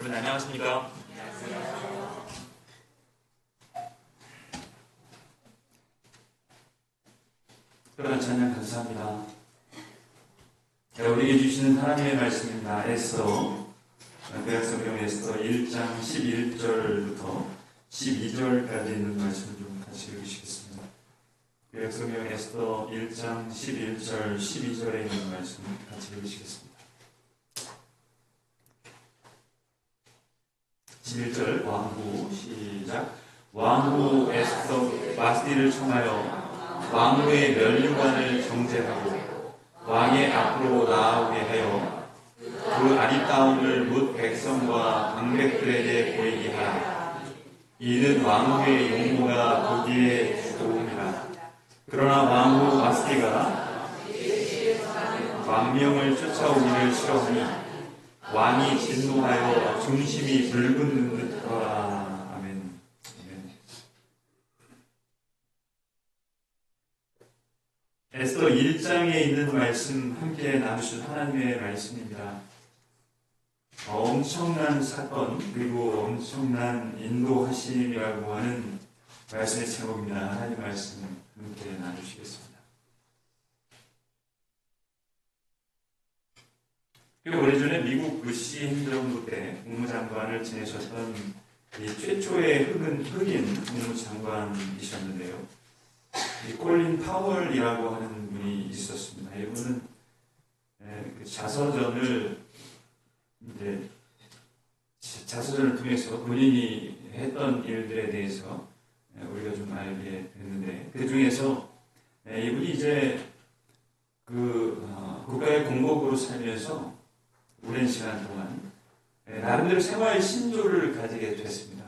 여러분 안녕하십니까? 그러나 찬양 감사합니다. 우리에게 주시는 하나님의 말씀입니다. 에스더, 구약성경 에스더 1장 11절부터 12절까지 있는 말씀을 좀 같이 읽으시겠습니다. 구약성경 에스더 1장 11절 12절에 있는 말씀을 같이 읽으시겠습니다. 11절 왕후 시작. 왕후 에스더 바스디를 청하여 왕후의 면류관을 정제하고 왕의 앞으로 나아오게 하여 그 아리따움을 뭇 백성과 방백들에게 보이게 하라. 이는 왕후의 용모가 거기에 주도니라. 그러나 왕후 바스디가 왕명을 쫓아오기를 싫어하니 왕이 진노하여 중심이 붉은 듯하라. 아멘. 에스더 1장에 있는 말씀 함께 나누신 하나님의 말씀입니다. 엄청난 사건 그리고 엄청난 인도하심이라고 하는 말씀의 제목입니다. 하나님 말씀 함께 나누시겠습니다. 그리고 오래전에 미국 부시 행정부 때 국무장관을 지내셨던 이 최초의 흑인 국무장관이셨는데요. 이 콜린 파월이라고 하는 분이 있었습니다. 이분은 자서전을 통해서 본인이 했던 일들에 대해서 우리가 좀 알게 됐는데, 그 중에서 이분이 이제 국가의 공복으로 살면서 오랜 시간 동안 나름대로 생활 신조를 가지게 됐습니다.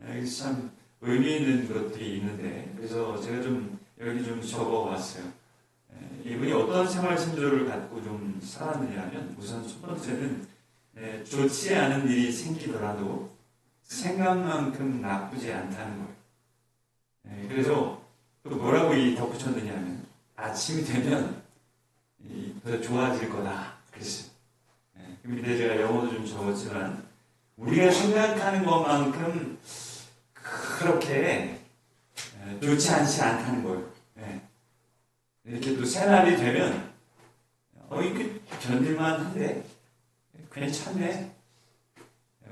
여기서 참 의미 있는 것들이 있는데, 그래서 제가 좀 여기 좀 적어왔어요. 이분이 어떤 생활 신조를 갖고 좀 살았느냐 하면, 우선 첫 번째는 좋지 않은 일이 생기더라도 생각만큼 나쁘지 않다는 거예요. 그래서 또 뭐라고 덧붙였느냐 하면, 아침이 되면 더 좋아질 거다 그랬어요. 그 밑에 제가 영어도 좀 적었지만, 우리가 생각하는 것만큼 그렇게 좋지 않지 않다는 거예요. 이렇게 또 새날이 되면 이게 견딜만 한데 괜찮네.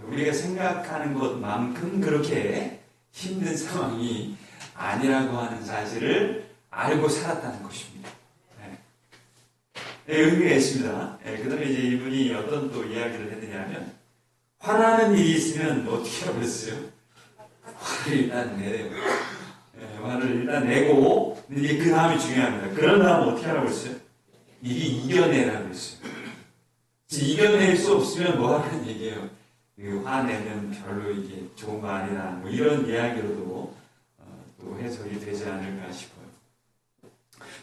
우리가 생각하는 것만큼 그렇게 힘든 상황이 아니라고 하는 사실을 알고 살았다는 것입니다. 의미가 있습니다. 그 다음에 이제 이분이 어떤 또 이야기를 했느냐면, 화나는 일이 있으면 어떻게 하고 있어요? 화를 일단 내요. 화를 일단 내고, 이게 그 다음이 중요합니다. 그런 다음 어떻게 하라고 했어요? 이게 이겨내라고 했어요. 이겨낼 수 없으면 뭐 하는 얘기예요? 화내면 별로 이게 좋은 거 아니다. 뭐 이런 이야기로도 또 해석이 되지 않을까 싶어요.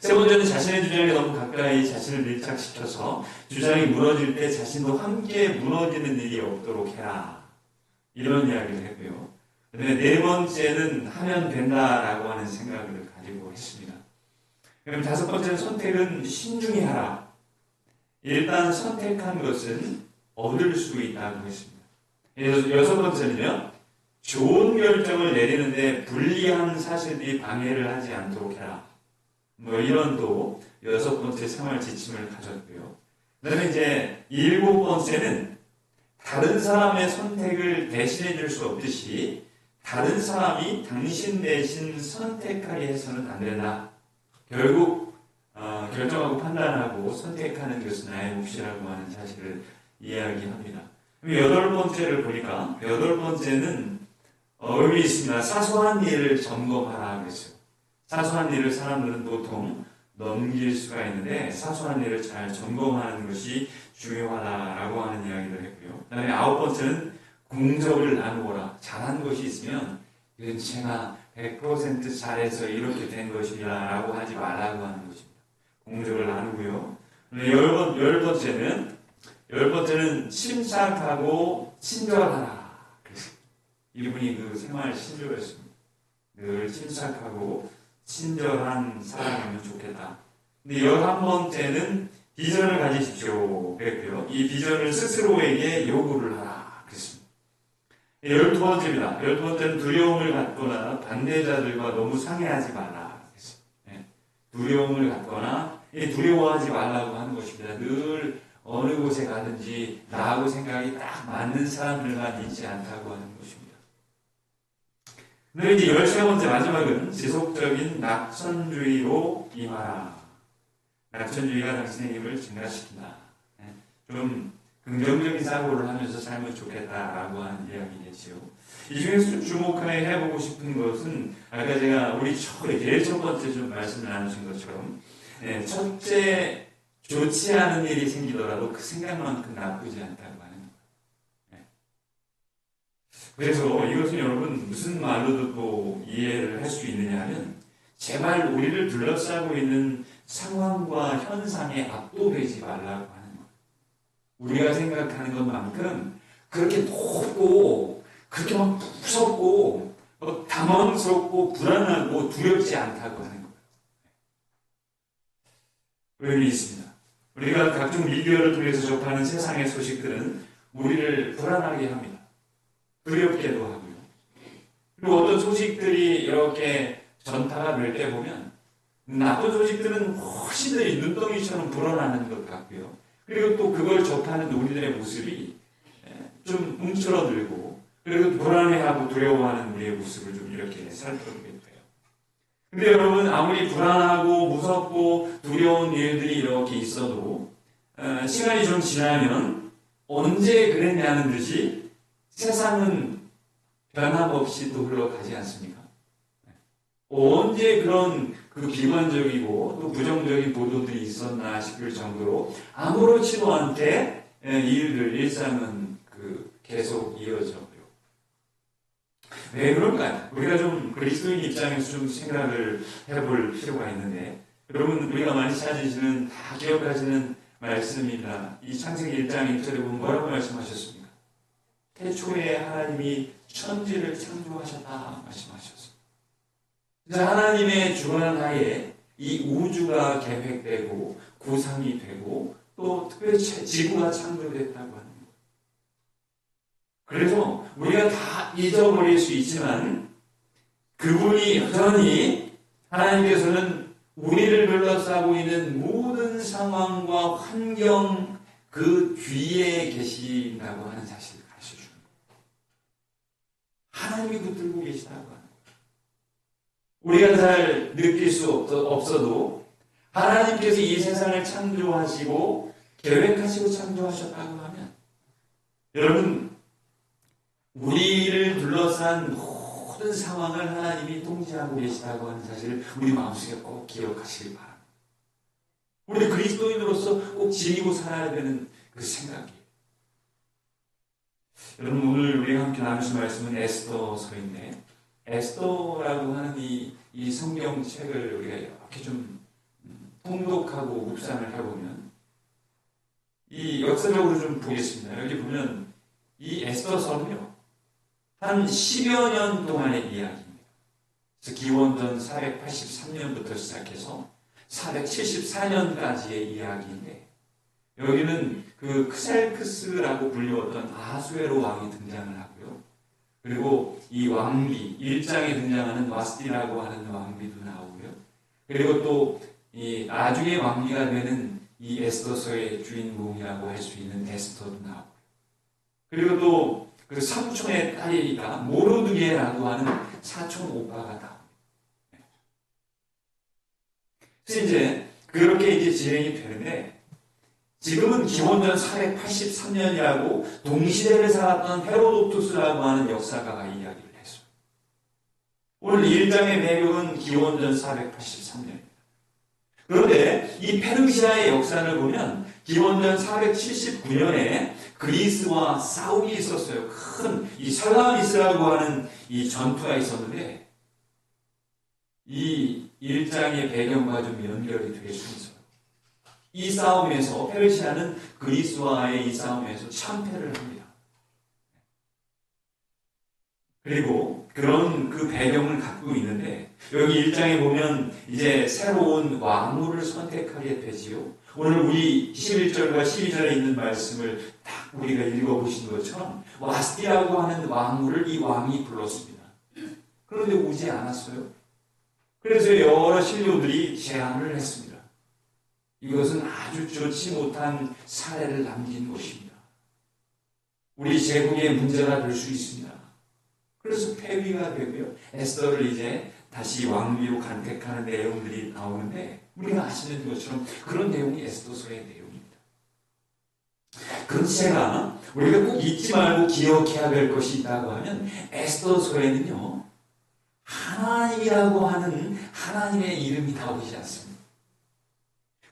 세 번째는 자신의 주장에 너무 가까이 자신을 밀착시켜서 주장이 무너질 때 자신도 함께 무너지는 일이 없도록 해라. 이런 이야기를 했고요. 그다음에 네 번째는 하면 된다라고 하는 생각을 가지고 했습니다. 그럼 다섯 번째는 선택은 신중히 하라. 일단 선택한 것은 얻을 수 있다고 했습니다. 그래서 여섯 번째는요, 좋은 결정을 내리는데 불리한 사실들이 방해를 하지 않도록 해라. 뭐 이런 또 여섯 번째 생활 지침을 가졌고요. 그다음에 이제 일곱 번째는 다른 사람의 선택을 대신해 줄 수 없듯이 다른 사람이 당신 대신 선택하게 해서는 안 된다. 결국 결정하고 판단하고 선택하는 것은 나의 몫이라고 하는 사실을 이야기합니다. 그럼 여덟 번째를 보니까, 여덟 번째는 의미 있습니다. 사소한 일을 점검하라 그랬어요. 사소한 일을 사람들은 보통 넘길 수가 있는데, 사소한 일을 잘 점검하는 것이 중요하다라고 하는 이야기를 했고요. 그 다음에 아홉 번째는 공적을 나누어라. 잘한 것이 있으면 이건 제가 100% 잘해서 이렇게 된 것이다 라고 하지 말라고 하는 것입니다. 공적을 나누고요. 열 번째는 침착하고 친절하라. 이분이 그 생활 신조였습니다. 늘 침착하고 친절한 사람이면 좋겠다. 근데 11번째는 비전을 가지십시오 그랬고요. 이 비전을 스스로에게 요구를 하라 그랬습니다. 12번째입니다. 12번째는 두려움을 갖거나 반대자들과 너무 상해하지 말라. 두려움을 갖거나 두려워하지 말라고 하는 것입니다. 늘 어느 곳에 가든지 나하고 생각이 딱 맞는 사람들만 있지 않다고 하는 것입니다. 근데 이제 13번째 마지막은 지속적인 낙천주의로 임하라. 낙천주의가 당신의 힘을 증가시킨다. 좀 긍정적인 사고를 하면서 살면 좋겠다라고 하는 이야기겠지요. 이 중에서 주목해 해보고 싶은 것은 아까 제가 우리 제일 첫 번째 좀 말씀을 나누신 것처럼 첫째 좋지 않은 일이 생기더라도 그 생각만큼 나쁘지 않다고 하는 거예요. 그래서 이것은 여러분 무슨 말로도 또 이해를 할 수 있느냐 하면 제발 우리를 둘러싸고 있는 상황과 현상에 압도되지 말라고 하는 거예요. 우리가 생각하는 것만큼 그렇게 높고 그렇게 막 무섭고 당황스럽고 불안하고 두렵지 않다고 하는 거예요. 의미 있습니다. 우리가 각종 미디어를 통해서 접하는 세상의 소식들은 우리를 불안하게 합니다. 두렵게도 하고요. 그리고 어떤 소식들이 이렇게 전파가 될 때 보면 나쁜 소식들은 훨씬 더 눈덩이처럼 불어나는 것 같고요. 그리고 또 그걸 접하는 우리들의 모습이 좀 움츠러들고 그리고 불안해하고 두려워하는 우리의 모습을 좀 이렇게 살펴보게 돼요. 근데 여러분 아무리 불안하고 무섭고 두려운 일들이 이렇게 있어도 시간이 좀 지나면 언제 그랬냐는 듯이 세상은 변함없이 또 흘러가지 않습니까? 언제 그런 그 비관적이고 또 부정적인 보도들이 있었나 싶을 정도로 아무렇지도 않게 일상은 계속 이어져요. 왜 그럴까요? 우리가 좀 그리스도인 입장에서 좀 생각을 해볼 필요가 있는데 여러분 우리가 많이 찾으시는 다 기억하시는 말씀입니다. 이 창세기 1장 1절에 보면 뭐라고 말씀하셨습니까? 태초에 하나님이 천지를 창조하셨다 말씀하셨습니다. 하나님의 주관한 하에 이 우주가 계획되고 구상이 되고 또 특별히 지구가 창조됐다고 하는 거예요. 그래서 우리가 다 잊어버릴 수 있지만 그분이 여전히 하나님께서는 우리를 둘러싸고 있는 모든 상황과 환경 그 뒤에 계신다고 하는 사실을 가르쳐주는 거예요. 하나님이 붙들고 계시다고 하는 거예요. 우리가 잘 느낄 수 없어도 하나님께서 이 세상을 창조하시고 계획하시고 창조하셨다고 하면 여러분 우리를 둘러싼 모든 상황을 하나님이 통제하고 계시다고 하는 사실을 우리 마음속에 꼭 기억하시길 바랍니다. 우리 그리스도인으로서 꼭 지니고 살아야 되는 그 생각이에요. 여러분 오늘 우리가 함께 나누신 말씀은 에스더서인데 에스더라고 하는 이 성경책을 우리가 이렇게 좀 통독하고 묵상을 해보면 이 역사적으로 좀 보겠습니다. 여기 보면 이 에스더서는요 한 10여 년 동안의 이야기입니다. 그래서 기원전 483년부터 시작해서 474년까지의 이야기인데 여기는 그 크셀크스라고 불리웠던 아수에로 왕이 등장을 하고요. 그리고 이 왕비, 1장에 등장하는 와스티라고 하는 왕비도 나오고요. 그리고 또 이 나중에 왕비가 되는 이 에스더서의 주인공이라고 할 수 있는 에스더도 나오고요. 그리고 또 그 삼촌의 딸이니까 모르드게라고 하는 사촌 오빠가 나옵니다. 그래서 이제 그렇게 이제 진행이 되는데 지금은 기원전 483년이라고 동시대를 살았던 헤로도투스라고 하는 역사가가 이야기를 했어요. 오늘 1장의 배경은 기원전 483년입니다. 그런데 이 페르시아의 역사를 보면 기원전 479년에 그리스와 싸움이 있었어요. 큰 이 살라미스라고 하는 이 전투가 있었는데 이 1장의 배경과 좀 연결이 될 수 있어요. 이 싸움에서 페르시아는 그리스와의 이 싸움에서 참패를 합니다. 그리고 그런 그 배경을 갖고 있는데 여기 1장에 보면 이제 새로운 왕후를 선택하게 되지요. 오늘 우리 11절과 12절에 있는 말씀을 딱 우리가 읽어보신 것처럼 와스티라고 하는 왕후를 이 왕이 불렀습니다. 그런데 오지 않았어요. 그래서 여러 신료들이 제안을 했습니다. 이것은 아주 좋지 못한 사례를 남긴 것입니다. 우리 제국의 문제가 될 수 있습니다. 그래서 폐위가 되고요. 에스더를 이제 다시 왕비로 간택하는 내용들이 나오는데 우리가 아시는 것처럼 그런 내용이 에스더서의 내용입니다. 그런데 제가 우리가 꼭 잊지 말고 기억해야 될 것이 있다고 하면 에스더서에는요. 하나님이라고 하는 하나님의 이름이 나오지 않습니다.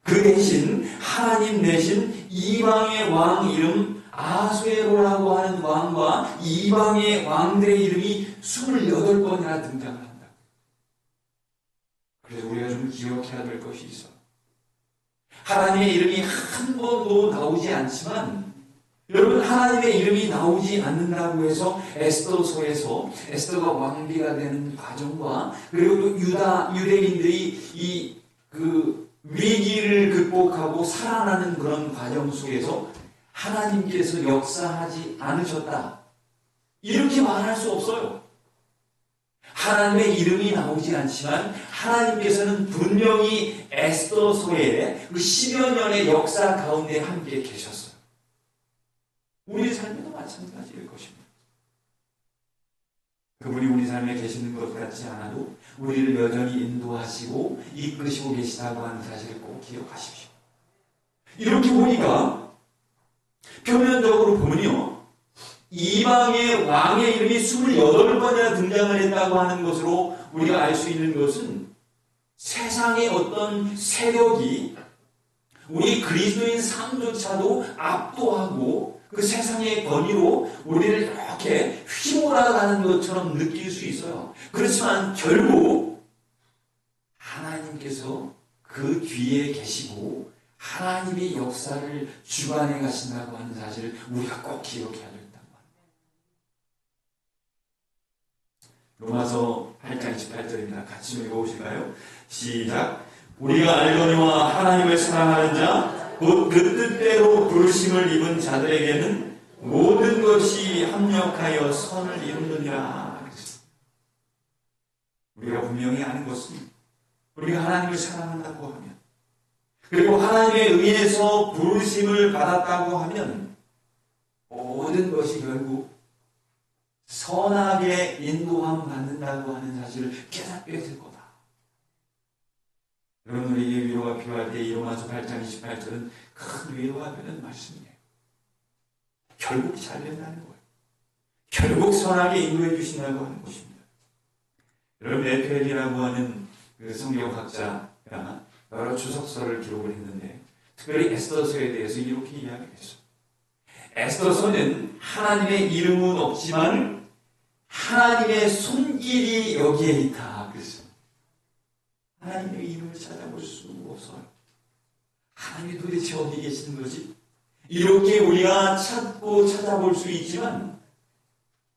그 대신 하나님 대신 이방의 왕 이름 아수에로라고 하는 왕과 이방의 왕들의 이름이 28번이나 등장을 한다. 그래서 우리가 좀 기억해야 될 것이 있어. 하나님의 이름이 한 번도 나오지 않지만 여러분 하나님의 이름이 나오지 않는다고 해서 에스더서에서 에스더가 왕비가 되는 과정과 그리고 또 유대인들이 그 위기를 극복하고 살아나는 그런 과정 속에서 하나님께서 역사하지 않으셨다. 이렇게 말할 수 없어요. 하나님의 이름이 나오지 않지만 하나님께서는 분명히 에스더서의 그 10여 년의 역사 가운데 함께 계셨어요. 우리 삶에도 마찬가지일 것입니다. 그분이 우리 삶에 계시는 것 같지 않아도 우리를 여전히 인도하시고 이끄시고 계시다고 하는 사실을 꼭 기억하십시오. 이렇게 보니까 표면적으로 보면요. 이방의 왕의 이름이 28번이나 등장을 했다고 하는 것으로 우리가 알 수 있는 것은 세상의 어떤 세력이 우리 그리스도인 삶조차도 압도하고 그 세상의 권위로 우리를 이렇게 휘몰아가는 것처럼 느낄 수 있어요. 그렇지만 결국 하나님께서 그 뒤에 계시고 하나님의 역사를 주관해 가신다고 하는 사실을 우리가 꼭 기억해야 된다고 합니다. 로마서 8장 28절입니다. 같이 읽어보실까요? 시작. 우리가 알거니와 하나님을 사랑하는 자 곧 그 뜻대로 부르심을 입은 자들에게는 모든 것이 합력하여 선을 이루느니라. 우리가 분명히 아는 것은 우리가 하나님을 사랑한다고 하면 그리고 하나님에 의해서 부르심을 받았다고 하면 모든 것이 결국 선하게 인도함 받는다고 하는 사실을 깨닫게 될 거다. 여러분 우리에게 위로가 필요할 때 이 로마서 8장 28절은 큰 위로가 되는 말씀이에요. 결국 잘 된다는 거예요. 결국 선하게 인도해 주신다고 하는 것입니다. 여러분 에펠이라고 하는 그 성경학자가 여러 주석서를 기록을 했는데 특별히 에스더서에 대해서 이렇게 이야기했어요. 에스더서는 하나님의 이름은 없지만 하나님의 손길이 여기에 있다. 그랬어요. 하나님의 이름을 찾아볼 수 없어요. 하나님이 도대체 어디 계시는 거지? 이렇게 우리가 찾고 찾아볼 수 있지만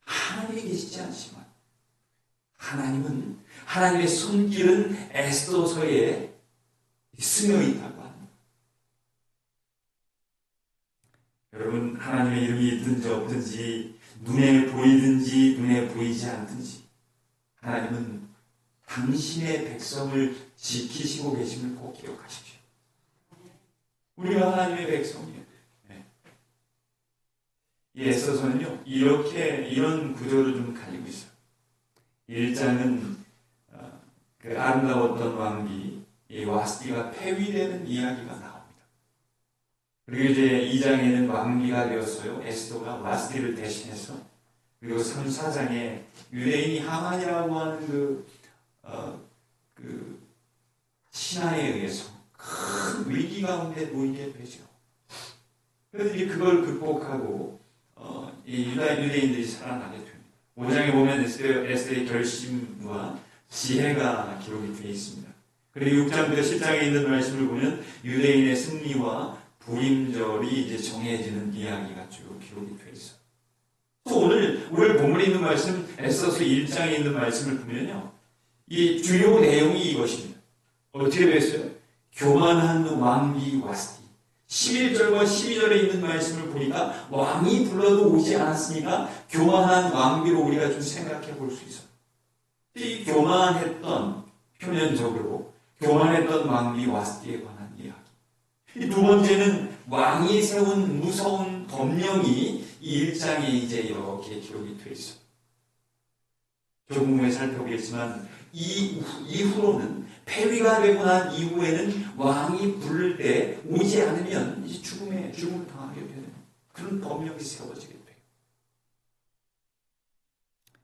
하나님이 계시지 않지만 하나님은 하나님의 손길은 에스더서에 스며 있다고 합니다. 여러분 하나님의 이름이 있든지 없든지 눈에 보이든지 눈에 보이지 않든지 하나님은 당신의 백성을 지키시고 계심을 꼭 기억하십시오. 우리가 하나님의 백성이에요. 네. 이 에스더서는요 이런 구조를 좀 가지고 있어요. 1장은 그 아름다웠던 왕비 이 와스티가 폐위되는 이야기가 나옵니다. 그리고 이제 2장에는 왕비가 되었어요. 에스더가 와스티를 대신해서. 그리고 3, 4장에 유대인이 하만이라고 하는 그 신하에 의해서 큰 위기 가운데 놓이게 되죠. 그래서 이제 그걸 극복하고 이 유대인들이 살아나게 됩니다. 5장에 보면 에스더의 결심과 지혜가 기록이 되어 있습니다. 그리고 6장부터 10장에 있는 말씀을 보면 유대인의 승리와 부임절이 이제 정해지는 이야기가 쭉 기록이 되어 있어요. 오늘 본문에 있는 말씀, 에스더서 1장에 있는 말씀을 보면요. 이 주요 내용이 이것입니다. 어떻게 되어 있어요? 교만한 왕비 와스티. 11절과 12절에 있는 말씀을 보니까 왕이 불러도 오지 않았으니까 교만한 왕비로 우리가 좀 생각해 볼 수 있어요. 이 교만했던, 표면적으로 교만했던 왕비 와스디에 관한 이야기. 이 두 번째는 왕이 세운 무서운 법령이 이 1장에 이제 이렇게 기록이 되어 있어요. 조금 후에 살펴보겠지만 이후로는 폐위가 되고 난 이후에는 왕이 부를 때 오지 않으면 이제 죽음을 당하게 되는 그런 법령이 세워지게 돼요.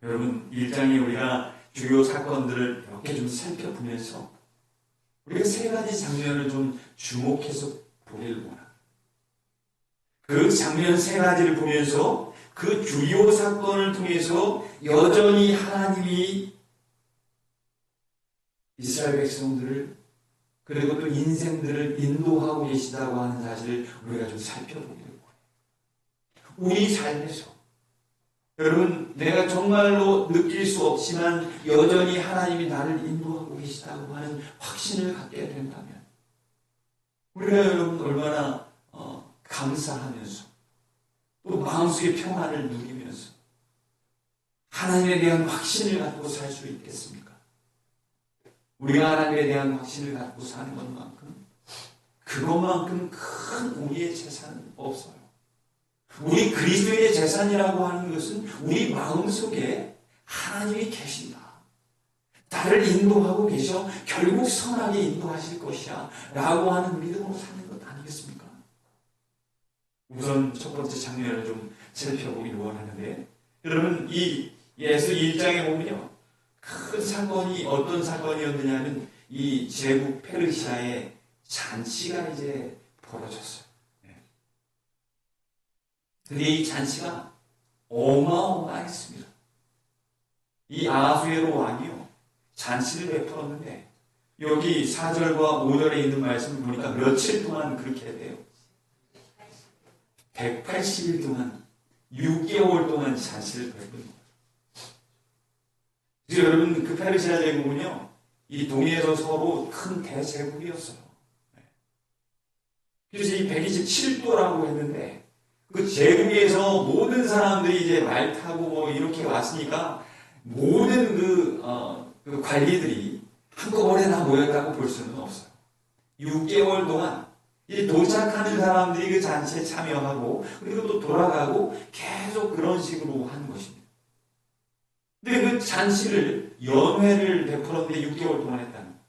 여러분, 1장에 우리가 주요 사건들을 이렇게 좀 살펴보면서 우리가 세 가지 장면을 좀 주목해서 보기를 원합니다. 그 장면 세 가지를 보면서 그 주요 사건을 통해서 여전히 하나님이 이스라엘 백성들을 그리고 또 인생들을 인도하고 계시다고 하는 사실을 우리가 좀 살펴보기를 원해요. 우리 삶에서 여러분, 내가 정말로 느낄 수 없지만 여전히 하나님이 나를 인도하고 계시다고 하는 확신을 갖게 된다면 우리가 여러분 얼마나 감사하면서 또 마음속의 평안을 누리면서 하나님에 대한 확신을 갖고 살 수 있겠습니까? 우리가 하나님에 대한 확신을 갖고 사는 것만큼 그것만큼 큰 우리의 재산은 없어요. 우리 그리스도의 재산이라고 하는 것은 우리 마음속에 하나님이 계신다. 나를 인도하고 계셔 결국 선하게 인도하실 것이야 라고 하는 믿음으로 사는 것 아니겠습니까? 우선 첫 번째 장면을 좀 살펴보기 원하는데 여러분, 이 예수 1장에 보면요, 큰 사건이 어떤 사건이었느냐면 이 제국 페르시아의 잔치가 이제 벌어졌어요. 근데 이 잔치가 어마어마했습니다. 이 아하수에로 왕이요, 잔치를 베풀었는데 여기 4절과 5절에 있는 말씀을 보니까 며칠 동안 그렇게 돼요. 180일 동안 6개월 동안 잔치를 베푼 거예요. 그래서 여러분, 그 페르시아 제국은요, 이 동해에서 서로 큰 대제국이었어요. 그래서 이 127도라고 했는데 그 제국에서 모든 사람들이 이제 말 타고 뭐 이렇게 왔으니까 모든 그 관리들이 한꺼번에 다 모였다고 볼 수는 없어요. 6개월 동안 이 도착하는 사람들이 그 잔치에 참여하고 그리고 또 돌아가고 계속 그런 식으로 하는 것입니다. 근데 그 잔치를 연회를 베풀었는데 6개월 동안 했다는 거예요.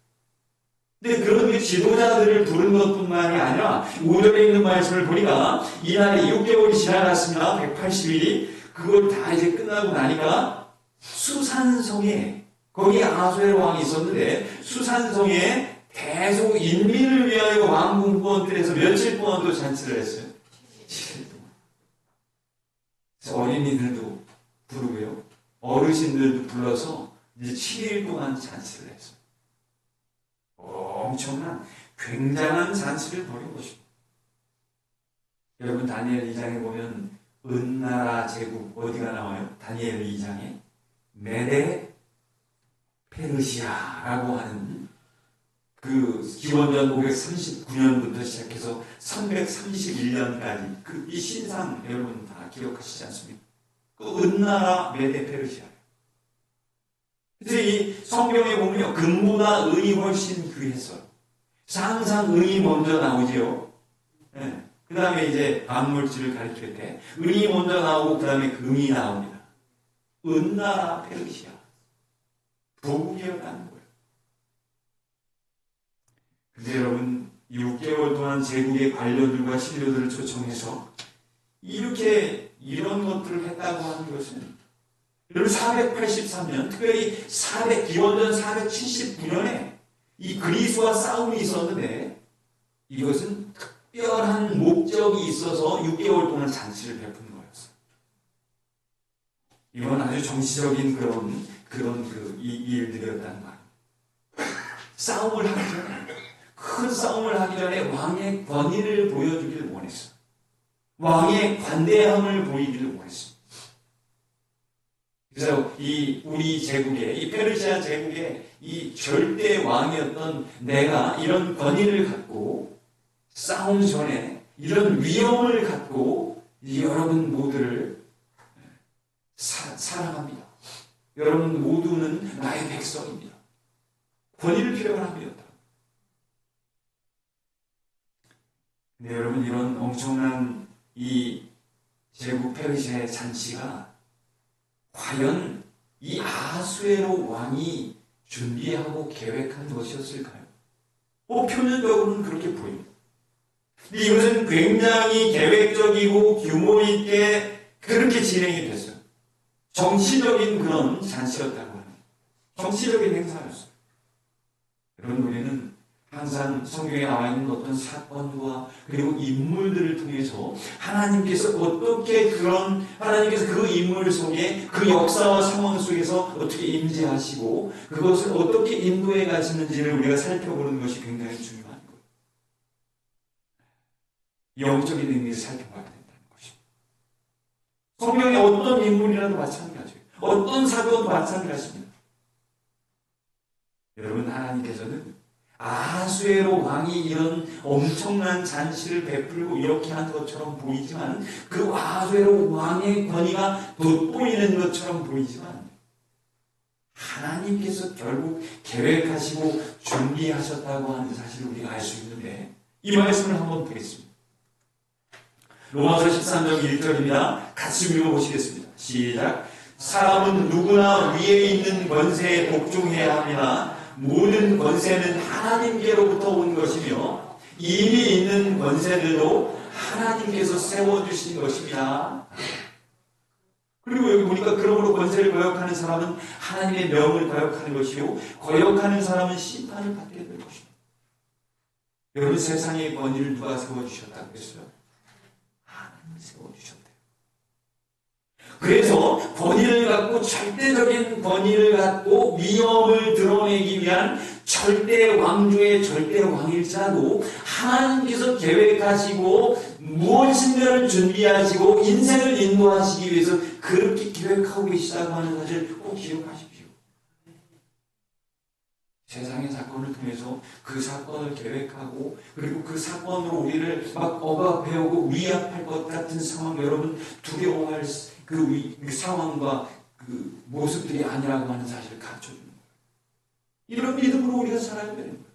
근데 그런 지도자들을 부른 것뿐만이 아니라 5절에 있는 말씀을 보니까 이날에 6개월이 지나갔습니다. 180일이 그걸 다 이제 끝나고 나니까 수산성에 거기 아하수에로 왕이 있었는데 수산성에 대속 인민을 위하여 왕궁 후원들에서 며칠 동안 또 잔치를 했어요. 7일 동안. 그래서 어린이들도 부르고요, 어르신들도 불러서 이제 7일 동안 잔치를 했어요. 엄청난 굉장한 잔치를 벌인 것입니다. 여러분, 다니엘 2장에 보면 은나라 제국 어디가 나와요? 다니엘 2장에 메데 페르시아라고 하는 그 기원전 539년부터 시작해서 331년까지 그 이 신상 여러분 다 기억하시지 않습니까? 그 은나라 메데 페르시아. 그래서 이 성경에 보면요, 금보다 은이 훨씬 귀했어요. 항상 은이 먼저 나오지요. 네. 그 다음에 이제 반물질을 가리킬 때 은이 먼저 나오고 그 다음에 금이 나옵니다. 은나라 페르시아. 부국이었다는 거예요. 근데 여러분, 6개월 동안 제국의 관료들과 신료들을 초청해서 이렇게 이런 것들을 했다고 하는 것은 여러분, 483년, 특별히 기원전 479년에 이 그리스와 싸움이 있었는데 이것은 특별한 목적이 있어서 6개월 동안 잔치를 베푼 거였어요. 이건 아주 정치적인 그런 이 일들이었다는 말. 싸움을 하기 전에, 큰 싸움을 하기 전에 왕의 권위를 보여주기를 원했어요. 왕의 관대함을 보이기를 원했어요. 그래서 우리 제국의, 이 페르시아 제국의 이 절대 왕이었던 내가 이런 권위를 갖고 싸움 전에 이런 위험을 갖고 여러분 모두를 사랑합니다. 여러분 모두는 나의 백성입니다. 권위를 필요로 합니다. 근데 여러분, 이런 엄청난 이 제국 페르시아의 잔치가 과연 이 아하수에로 왕이 준비하고 계획한 것이었을까요? 표면적으로는 그렇게 보입니다. 근데 이것은 굉장히 계획적이고 규모 있게 그렇게 진행이 됐어요. 정치적인 그런 잔치였다고 합니다. 정치적인 행사였어요. 여러분, 우리는 항상 성경에 나와 있는 어떤 사건과 그리고 인물들을 통해서 하나님께서 그 인물 속에 그 역사와 상황 속에서 어떻게 임재하시고 그것을 어떻게 인도해 가시는지를 우리가 살펴보는 것이 굉장히 중요한 거예요. 영적인 의미를 살펴봐야 된다는 것입니다. 성경의 어떤 인물이라도 마찬가지예요. 어떤 사건도 마찬가지입니다. 여러분, 하나님께서는 아하수에로 왕이 이런 엄청난 잔치를 베풀고 이렇게 한 것처럼 보이지만, 그 아하수에로 왕의 권위가 돋보이는 것처럼 보이지만, 하나님께서 결국 계획하시고 준비하셨다고 하는 사실을 우리가 알 수 있는데, 이 말씀을 한번 보겠습니다. 로마서 13장 1절입니다. 같이 읽어보시겠습니다. 시작. 사람은 누구나 위에 있는 권세에 복종해야 합니다. 모든 권세는 하나님께로부터 온 것이며 이미 있는 권세들도 하나님께서 세워주신 것입니다. 그리고 여기 보니까 그러므로 권세를 거역하는 사람은 하나님의 명을 거역하는 것이요 거역하는 사람은 심판을 받게 될 것입니다. 여러분, 세상의 권위를 누가 세워주셨다고 했어요? 하나님이 세워주셨대요. 그래서 권위를 갖고, 절대적인 권위를 갖고 위험을 드러내기 위한 절대 왕조의 절대 왕일지라도 하나님께서 계획하시고 무엇인가를 준비하시고 인생을 인도하시기 위해서 그렇게 계획하고 계시다고 하는 사실을 꼭 기억하십시오. 세상의 사건을 통해서 그 사건을 계획하고, 그리고 그 사건으로 우리를 막 억압해오고 위압할 것 같은 상황, 여러분 두려워할 그 상황과 그 모습들이 아니라고 하는 사실을 가르쳐주는 거예요. 이런 믿음으로 우리가 살아야 되는 거예요.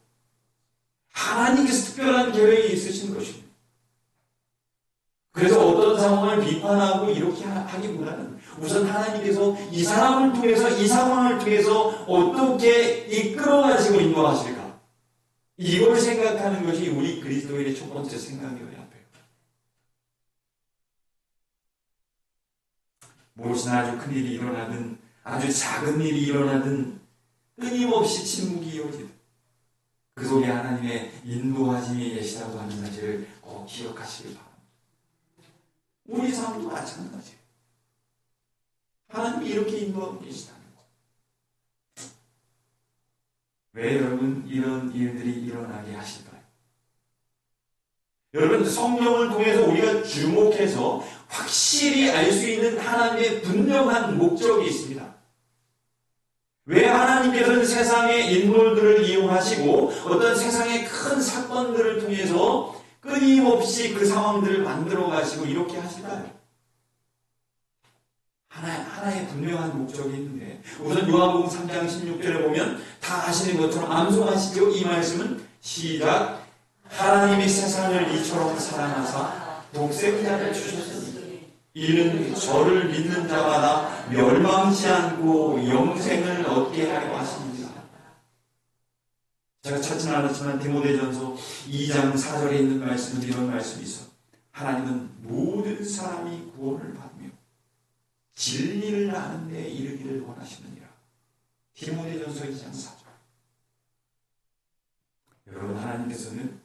하나님께서 특별한 계획이 있으신 것입니다. 그래서 어떤 상황을 비판하고 이렇게 하기보다는 우선 하나님께서 이 사람을 통해서, 이 상황을 통해서 어떻게 이끌어가시고 인도하실까, 이걸 생각하는 것이 우리 그리스도인의 첫 번째 생각이어야 돼요. 무엇이나 아주 큰 일이 일어나든 아주 작은 일이 일어나든 끊임없이 침묵이 이어지든 그 속에 하나님의 인도하심이 계시다고 하는 사실을 꼭 기억하시길 바랍니다. 우리 삶도 마찬가지예요. 하나님이 이렇게 인도하고 계시다는 것. 왜 여러분 이런 일들이 일어나게 하실까요? 여러분, 성령을 통해서 우리가 주목해서 확실히 알 수 있는 하나님의 분명한 목적이 있습니다. 왜 하나님께서는 세상의 인물들을 이용하시고 어떤 세상의 큰 사건들을 통해서 끊임없이 그 상황들을 만들어 가시고 이렇게 하실까요? 하나의 분명한 목적이 있는데, 우선 요한복음 3장 16절에 보면 다 아시는 것처럼 암송하시죠. 이 말씀은 시작. 하나님이 세상을 이처럼 사랑하사 독생자를 주셨으니 이는 저를 믿는 자마다 멸망치 않고 영생을 얻게 하려 하십니다. 제가 찾지는 않았지만 디모데전서 2장 4절에 있는 말씀은 이런 말씀이 있어. 하나님은 모든 사람이 구원을 받으며 진리를 아는 데 이르기를 원하시느니라. 디모데전서 2장 4절. 여러분, 하나님께서는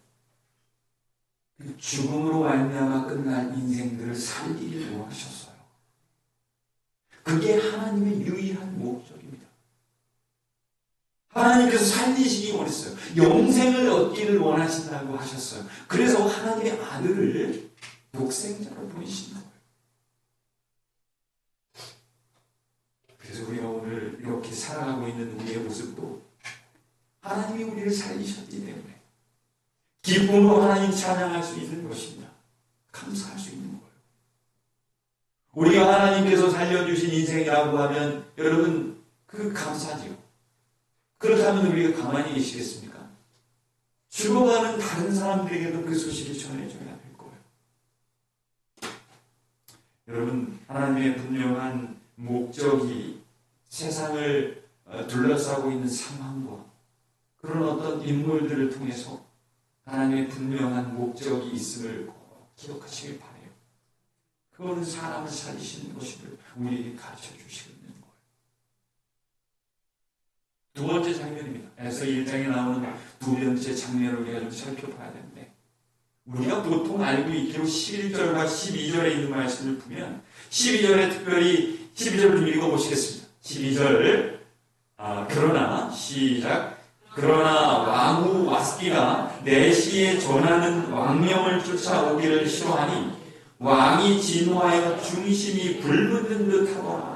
그 죽음으로 말미암아 끝날 인생들을 살리기를 원하셨어요. 그게 하나님의 유일한 목적입니다. 하나님께서 살리시기 원했어요. 영생을 얻기를 원하신다고 하셨어요. 그래서 하나님의 아들을 독생자로 보내신 거예요. 그래서 우리가 오늘 이렇게 살아가고 있는 우리의 모습도 하나님이 우리를 살리셨기 때문에 기쁨으로 하나님 찬양할 수 있는 것입니다. 감사할 수 있는 거예요. 우리가 하나님께서 살려주신 인생이라고 하면 여러분 그 감사지요. 그렇다면 우리가 가만히 계시겠습니까? 죽어가는 다른 사람들에게도 그 소식을 전해줘야 될 거예요. 여러분, 하나님의 분명한 목적이 세상을 둘러싸고 있는 상황과 그런 어떤 인물들을 통해서 하나님의 분명한 목적이 있음을 꼭 기억하시길 바라요. 그거는 사람을 살리시는 것임을 우리에게 가르쳐 주시고 있는 거예요. 두 번째 장면입니다. 에서 1장에 나오는 두 번째 장면을 우리가 좀 살펴봐야 되는데, 우리가 보통 알고 있기로 11절과 12절에 있는 말씀을 보면 12절에 특별히 12절 좀 읽어보시겠습니다. 12절 그러나 시작 그러나 왕후 와스티가 내시에 전하는 왕명을 쫓아오기를 싫어하니 왕이 진노하여 중심이 불붙는 듯하더라.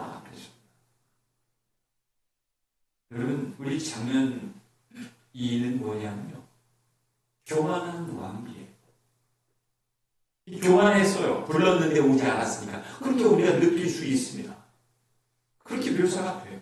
여러분, 우리 장면 2는 뭐냐면요, 교만한 왕이에요. 교만했어요. 불렀는데 오지 않았으니까. 그렇게 우리가 느낄 수 있습니다. 그렇게 묘사가 돼요.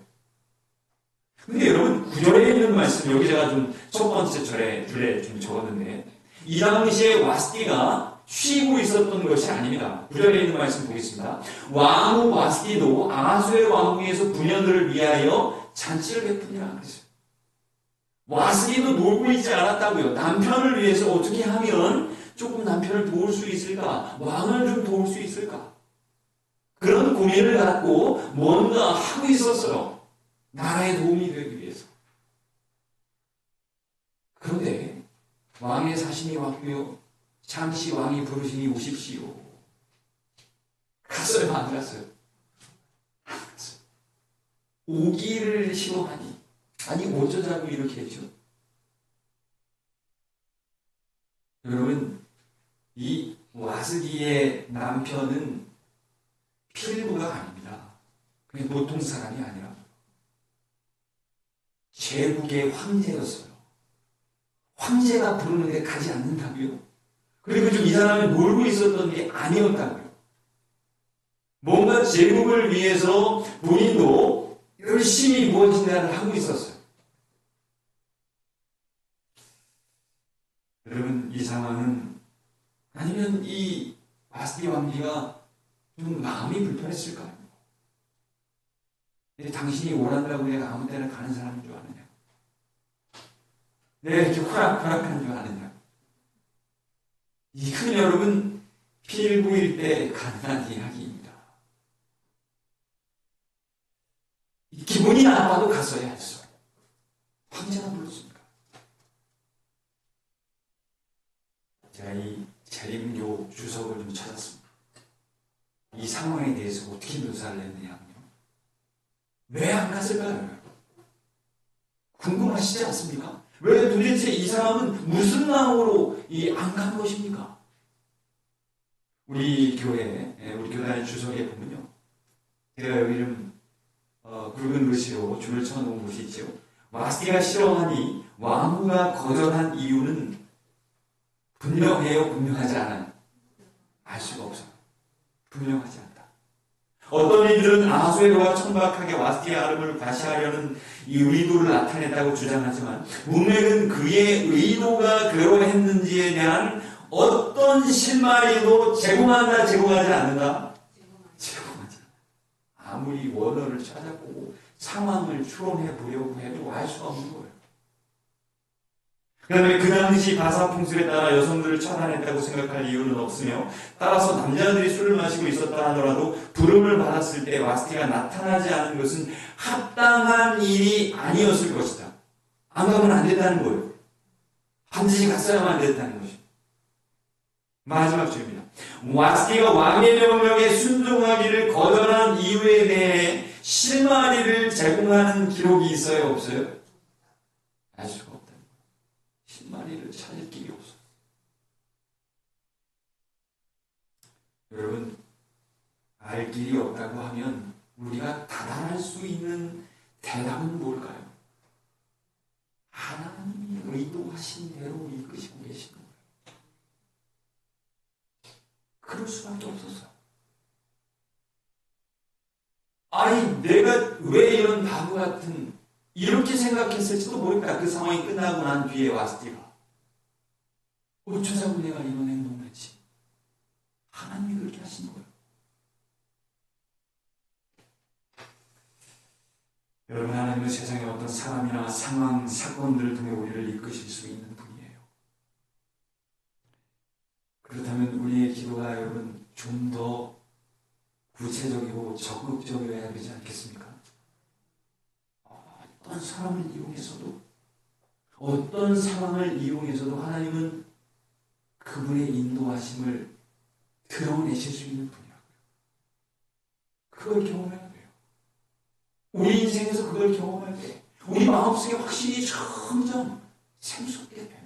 근데 여러분, 9절에 있는 말씀, 여기 제가 좀 첫 번째 줄에 좀 적었는데, 이 당시에 와스티가 쉬고 있었던 것이 아닙니다. 9절에 있는 말씀 보겠습니다. 왕후 와스티도 아수의 왕궁에서 부녀들을 위하여 잔치를 베푸니라 그랬어요. 와스티도 놀고 있지 않았다고요. 남편을 위해서 어떻게 하면 조금 남편을 도울 수 있을까? 왕을 좀 도울 수 있을까? 그런 고민을 갖고 뭔가 하고 있었어요. 나라에 도움이 되기 위해서. 그런데 왕의 사심이 왔고요. 잠시 왕이 부르시니 오십시오. 갔어요? 안 갔어요? 안 갔어요. 오기를 싫어하니. 아니 어쩌자고 이렇게 했죠. 여러분, 이 와스기의 남편은 필부가 아닙니다. 그냥 보통 사람이 아니라 제국의 황제였어요. 황제가 부르는데 가지 않는다고요? 그리고 좀 이 사람이 놀고 있었던 게 아니었다고요. 뭔가 제국을 위해서 본인도 열심히 무엇인가를 하고 있었어요. 여러분, 이 상황은 아니면 이 와스티 왕비가 좀 마음이 불편했을까요? 당신이 원한다고 내가 아무 때나 가는 사람인 줄 아느냐? 내가 이렇게 호락호락한 줄 아느냐? 이건 여러분 필부일 때 가능한 이야기입니다. 기분이 나빠도 갔어야 했어. 황제가 불렀습니까? 제가 이 재림요 주석을 좀 찾았습니다. 이 상황에 대해서 어떻게 묘사를 했느냐면요, 왜 안 갔을까요? 궁금하시지 않습니까? 왜 도대체 이 사람은 무슨 마음으로 안 간 것입니까? 우리 교단의 주석에 보면요, 제가 여기 좀 굵은 글씨로 줄을 쳐놓은 곳이 있죠. 와스티가 싫어하니 왕후가 거절한 이유는 분명해요, 분명하지 않아요? 알 수가 없어요. 분명하지 않다. 어떤 이들은 아수에로가 천박하게 와스티의 아름을 과시하려는 이 의도를 나타냈다고 주장하지만, 문맥은 그의 의도가 그러했는지에 대한 어떤 실마리도 제공한다, 제공하지 않는다? 제공하지 않아. 아무리 원어를 찾아보고 상황을 추론해 보려고 해도 알 수가 없는 거예요. 그 다음에 그 당시 바사 풍습에 따라 여성들을 처단했다고 생각할 이유는 없으며, 따라서 남자들이 술을 마시고 있었다 하더라도 부름을 받았을 때 와스티가 나타나지 않은 것은 합당한 일이 아니었을 것이다. 안 가면 안 된다는 거예요. 반드시 갔어야만 됐다는 것이죠. 마지막 줄입니다. 와스티가 왕의 명령에 순종하기를 거절한 이유에 대해 실마리를 제공하는 기록이 있어요, 없어요? 알 수가 없다. 실마리를 찾을 길이 없어요. 여러분, 알 길이 없다고 하면 우리가 다단할 수 있는 대답은 뭘까요? 하나님이 의도하신 대로 이끄시고 계시는 거예요. 아니 내가 왜 이런 바보 같은 이렇게 생각했을지도 모릅니다. 그 상황이 끝나고 난 뒤에 와스티가 어쩌자고 내가 이런 행동을 했지. 하나님이 그렇게 하신 거예요. 여러분, 하나님은 세상의 어떤 사람이나 상황, 사건들을 통해 우리를 이끄실 수 있는 분이에요. 그렇다면 우리의 기도가 여러분 좀 더 구체적이고 적극적이어야 되지 않겠습니까? 어떤 사람을 이용해서도, 어떤 상황을 이용해서도 하나님은 그분의 인도하심을 드러내실 수 있는 분이라고요. 그걸 경험해야 돼요. 우리 인생에서 그걸 경험할 때 우리 마음속에 확신이 점점 샘솟게 됩니다.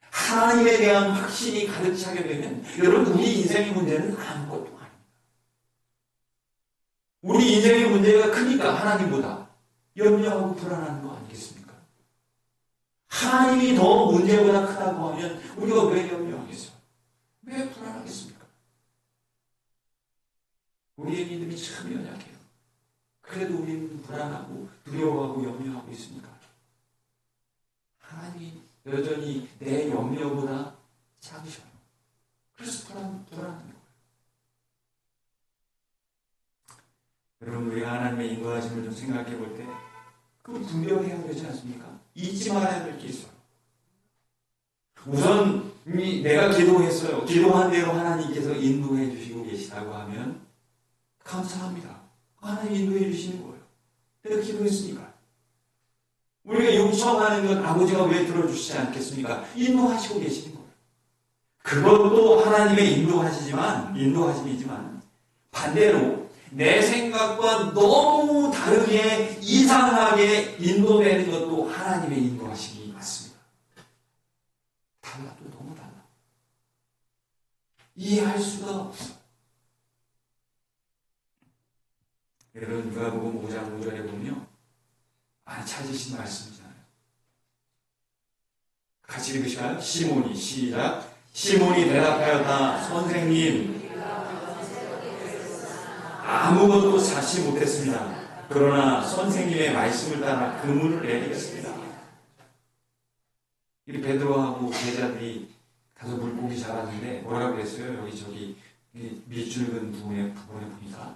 하나님에 대한 확신이 가득 차게 되면 여러분 우리 인생의 문제는 아무것도 아닙니다. 우리 인생의 문제가 크니까 하나님보다 염려하고 불안한 거 아니겠습니까? 하나님이 더 문제보다 크다고 하면 우리가 왜 염려하겠어요? 왜 불안하겠습니까? 우리의 믿음이 참 연약해요. 그래도 우리는 불안하고 두려워하고 염려하고 있습니까? 하나님이 여전히 내 염려보다 작으셔요. 그래서 불안한 거예요. 여러분, 우리가 하나님의 인도하심을 좀 생각해 볼 때 그걸 분별해야 되지 않습니까? 잊지 말아야 될 게 있어요. 우선 내가 기도했어요. 기도한 대로 하나님께서 인도해 주시고 계시다고 하면 감사합니다. 하나님 인도해 주시는 거예요. 내가 기도했으니까. 우리가 요청하는 것 아버지가 왜 들어주시지 않겠습니까? 인도하시고 계시는 거예요. 그것도 하나님의 인도하심이지만 반대로 내 생각과 너무 다르게 이상하게 인도되는 것도 하나님의 인도하심이 맞습니다. 달라도 너무 달라. 이해할 수가 없어. 여러분, 누가복음 5장 5절에 보면 많이 찾으신 말씀이잖아요. 같이 읽으실까요? 시몬이 시작. 시몬이 대답하였다. 선생님, 아무것도 찾지 못했습니다. 그러나 선생님의 말씀을 따라 그물을 내리겠습니다. 이 베드로하고 제자들이 가서 물고기 잡았는데 뭐라고 했어요? 여기 밑줄 근 부분에 보니까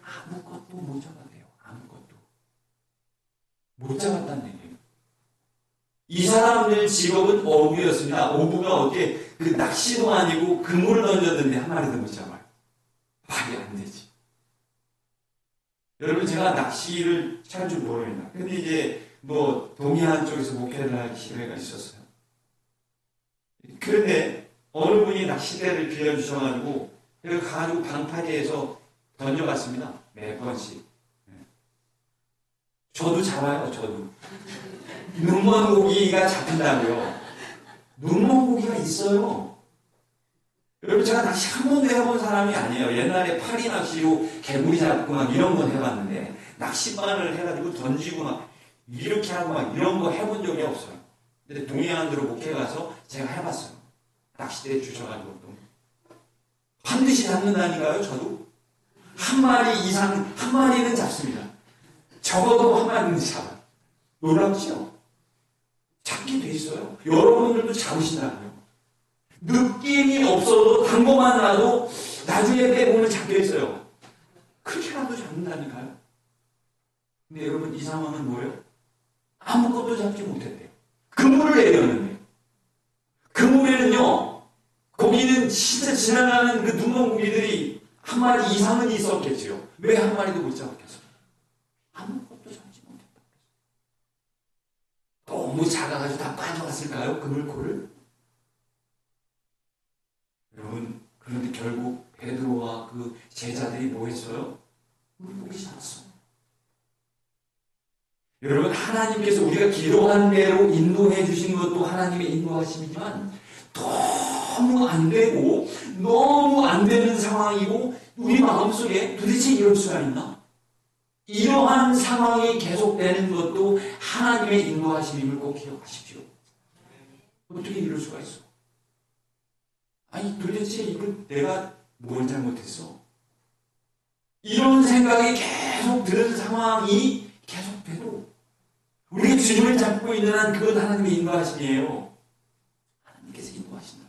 아무것도 못 잡았대요. 아무것도 못 잡았다는 얘기예요. 이 사람들 직업은 어부였습니다. 어부가 어떻게 그 낚시도 아니고 그물을 던졌는데 한 마리도 못 잡아요. 말이 안 되지. 여러분, 제가 낚시를 잘 줄 모릅니다. 근데 이제 동해안 쪽에서 목회를 할 기회가 있었어요. 그런데 어느 분이 낚싯대를 빌려주셔가지고 가지고 방파제에서 던져봤습니다. 몇 번씩. 저도 잡아요. 저도. 눈먼 고기가 잡힌다고요. 눈먼 고기가 있어요. 여러분, 제가 낚시 한 번도 해본 사람이 아니에요. 옛날에 파리 낚시로 개구리 잡고 막 이런 건 해봤는데 낚싯바늘 해가지고 던지고 막 이렇게 하고 막 이런 거 해본 적이 없어요. 근데 동해안으로 목회 가서 제가 해봤어요. 낚싯대 주셔가지고 반드시 잡는다니까요. 저도 한 마리 이상, 한 마리는 잡습니다. 적어도 한 마리는 잡아요. 놀랍죠? 잡게 돼 있어요. 여러분들도 잡으신다고요. 느낌이 없어도 단거만 놔도 나중에 빼보면 잡혀 있어요. 그렇게라도 잡는다니까요. 근데 여러분, 이 상황은 뭐예요? 아무것도 잡지 못했대요. 그물을 내렸는데 그물에는요, 거기는 진짜 지나가는 그 눈먼 고기들이 한 마리 이상은 있었겠죠. 왜 한 마리도 못 잡았겠어요? 아무것도 잡지 못했다. 너무 작아가지고 다 빠져갔을까요? 그물코를? 여러분, 그런데 결국 베드로와 그 제자들이 뭐 했어요? 물고기 잡았어요. 여러분, 하나님께서 우리가 기도한 대로 인도해 주신 것도 하나님의 인도하심이지만 너무 안 되고 너무 안 되는 상황이고 우리 마음속에 도대체 이럴 수가 있나? 이러한 상황이 계속되는 것도 하나님의 인도하심임을 꼭 기억하십시오. 어떻게 이럴 수가 있어? 아니, 도대체 이걸 내가 뭘 잘못했어? 이런 생각이 계속 드는 상황이 계속돼도 우리 주님을 잡고 있는 한 그건 하나님의 인도하심이에요. 하나님께서 인도하신다.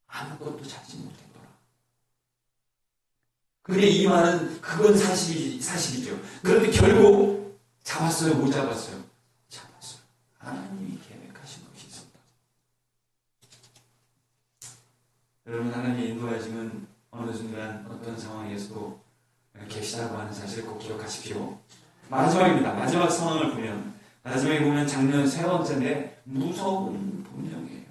아무것도 잡지 못했더라. 근데 이 말은 그건 사실이죠. 그런데 결국 잡았어요? 못 잡았어요? 잡았어요. 하나님이 계획하신 것이 있었다. 여러분, 하나님의 인도하심은 어느 순간 어떤 상황에서도 계시다고 하는 사실을 꼭 기억하십시오. 마지막입니다. 마지막 상황을 보면, 마지막에 보면 장면 세 번째인데 무서운 본령이에요.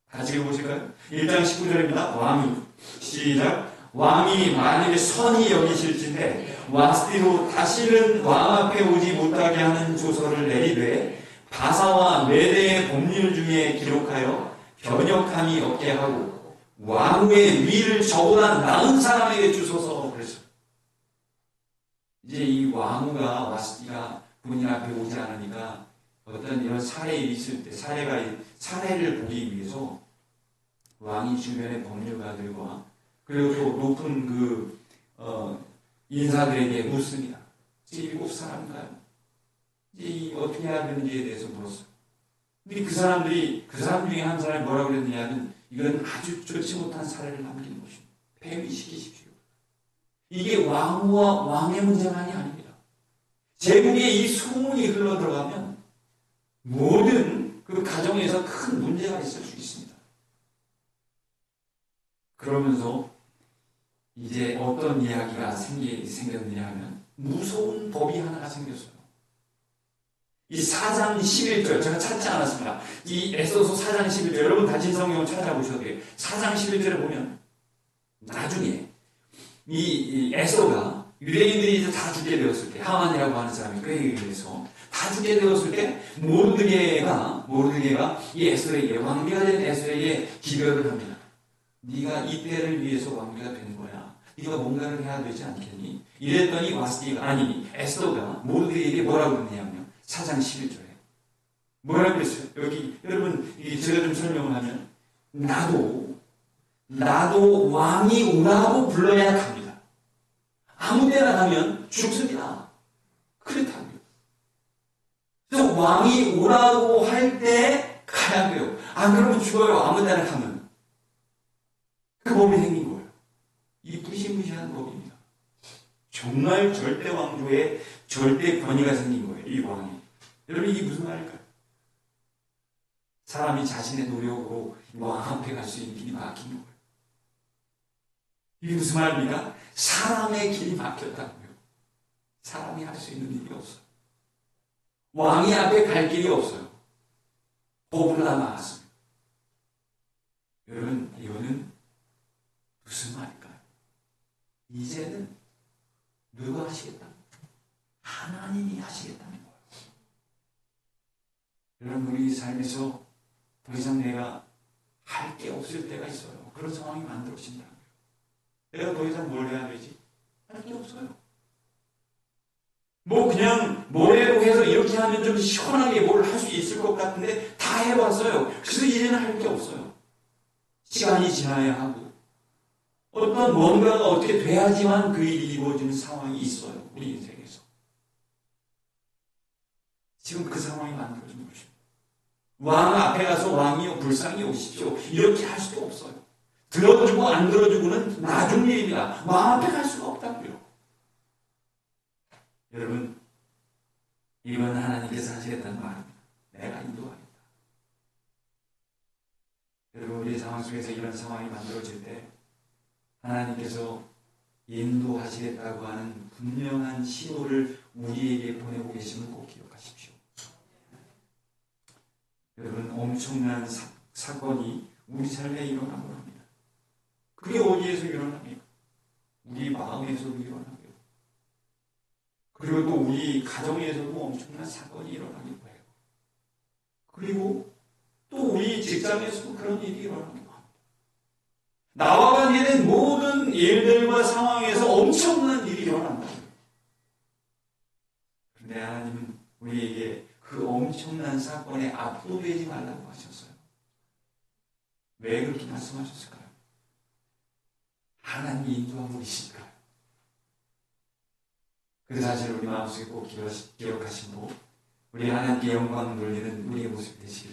같이 읽어보실까요? 1장 19절입니다. 왕이 시작. 왕이 만일에 선이 여기실진데 와스티로 다시는 왕 앞에 오지 못하게 하는 조서를 내리되 바사와 메대의 법률 중에 기록하여 변역함이 없게 하고 왕후의 위를 저보다 나은 사람에게 주소서. 그랬어요. 이제 이 왕후가 와스티가 본인 앞에 오지 않으니까 어떤 이런 사례가 있을 때 사례를 보기 위해서 왕이 주변의 법률가들과 그리고 또 높은 인사들에게 묻습니다. 이제 7사람인가요? 이제 어떻게 해야 되는지에 대해서 물었어요. 근데 그 사람 중에 한 사람이 뭐라고 그랬느냐면 이건 아주 좋지 못한 사례를 남기는 것입니다. 폐위시키십시오. 이게 왕후와 왕의 문제만이 아닙니다. 제국에 이 소문이 흘러들어가면 모든 그 가정에서 큰 문제가 있을 수 있습니다. 그러면서 이제 어떤 이야기가 생겼느냐 하면 무서운 법이 하나가 생겼어요. 이 4장 11절 제가 찾지 않았습니다. 이 에스더서 4장 11절 여러분 다시 성경을 찾아보셔도 돼요. 4장 11절에 보면 나중에 이 에스더가 유대인들이 이제 다 죽게 되었을 때 하만이라고 하는 사람이 그에 의해서 다 죽게 되었을 때 모르드게가 이 에스더에게 왕비가 된 에스더에게 기별을 합니다. 네가 이 때를 위해서 왕비가 된 거야. 네가 뭔가를 해야 되지 않겠니? 이랬더니 에스더가 모르드게에게 뭐라고 그랬냐면요. 4장 11절에 뭐라고 그랬어요? 여기 여러분 제가 좀 설명을 하면 나도 왕이 오라고 불러야 갑니다. 아무 때나 가면 죽습니다. 그렇다고요. 그래서 왕이 오라고 할 때 가야 돼요. 그러면 죽어요. 아무 때나 가면. 그 법이 생긴 거예요. 이 무시무시한 법입니다. 정말 절대 왕조의 절대 권위가 생긴 거예요. 이 왕이. 여러분 이게 무슨 말일까요? 사람이 자신의 노력으로 왕 앞에 갈 수 있는 길이 막힌 거예요. 이게 무슨 말입니까? 사람의 길이 막혔다고요. 사람이 할 수 있는 일이 없어요. 왕이 앞에 갈 길이 없어요. 법으로 다 막았습니다. 여러분 이거는 무슨 말일까요? 이제는 누가 하시겠다? 하나님이 하시겠다는 거예요. 여러분 우리 삶에서 더 이상 내가 할 게 없을 때가 있어요. 그런 상황이 만들어진다는 거예요. 내가 더 이상 뭘 해야 되지? 할 게 없어요. 그냥 뭐라고 해서 이렇게 하면 좀 시원하게 뭘 할 수 있을 것 같은데 다 해봤어요. 그래서 이제는 할 게 없어요. 시간이 지나야 하고 어떤 뭔가가 어떻게 돼야지만 그 일이 이루어지는 상황이 있어요. 우리 인생에서. 지금 그 상황이 만들어진 것입니다. 왕 앞에 가서 왕이여 불쌍히 오십시오. 이렇게 할 수도 없어요. 들어주고 안 들어주고는 나중 일입니다. 왕 앞에 갈 수가 없다고요. 여러분 이건 하나님께서 하시겠다는 말입니다. 내가 인도하겠다. 여러분 우리 상황 속에서 이런 상황이 만들어질 때 하나님께서 인도하시겠다고 하는 분명한 신호를 우리에게 보내고 계심을 꼭 기억하십시오. 여러분 엄청난 사건이 우리 삶에 일어나고 합니다. 그게 어디에서 일어납니까? 우리 마음에서도 일어나고요. 그리고 또 우리 가정에서도 엄청난 사건이 일어나기도 해요. 그리고 또 우리 직장에서도 그런 일이 일어나기도 합니다. 나와 관계된 모든 일들과 상황에서 엄청난 일이 일어난다. 그런데 하나님은 우리에게 그 엄청난 사건에 압도되지 말라고 하셨어요. 왜 그렇게 말씀하셨을까요? 하나님이 인도하고 계실까? 그 사실을 우리 마음속에 꼭 기억하시고 우리 하나님께 영광 돌리는 우리의 모습이 되시길